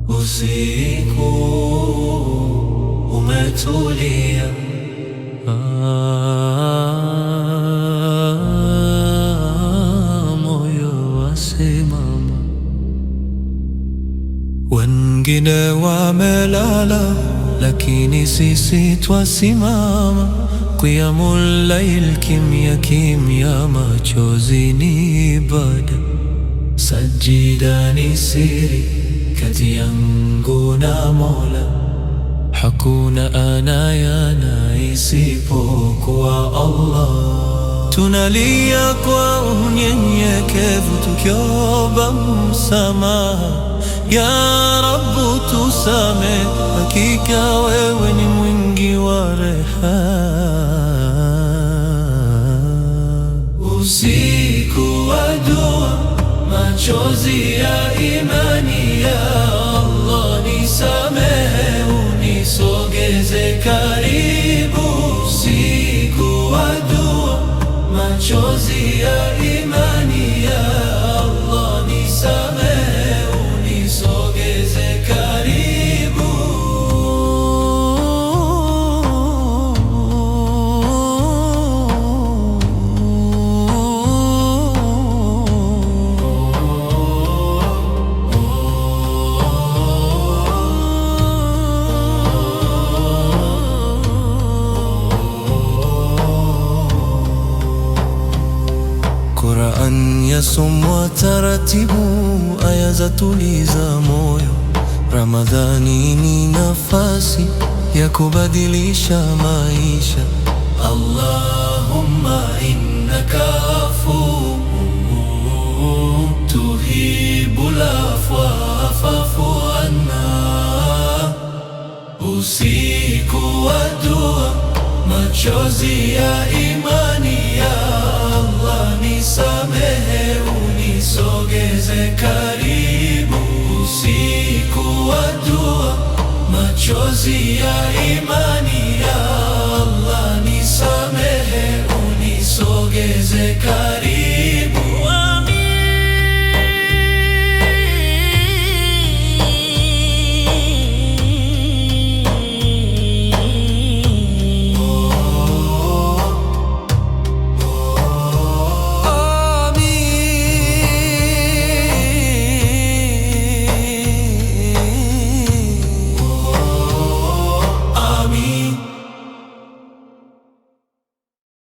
Usiku umetulia, moyo wasimama. Wengine wamelala, lakini sisi twasimama. Qiyamul layl, kimya kimya, machozi ni ibada. Sajida ni siri kati yangu na Mola, hakuna anayana isipokuwa Allah. Tunalia kwa unyenyekevu tukiomba msamaha, ya Rabbu tusame, hakika wewe ni mwingi wa rehema. Usiku wa dua, machozi ya imani, ya Allah nisamehe, unisogeze karibu. Usiku wa dua, machozi ya imani, ya Allah nisamehe, unisogeze karibu. Qur'an yasomwa taratibu, aya zatuliza moyo. Ramadhani ni nafasi ya kubadilisha maisha. Allahumma innaka afuwwun tuhibbul afwa fa'fu anna. Usiku wa dua, machozi ya imani, ya Allah nisamehe, unisogeze karibu. Usiku wa dua, machozi ya imani, ya Allah nisamehe, unisogeze karibu.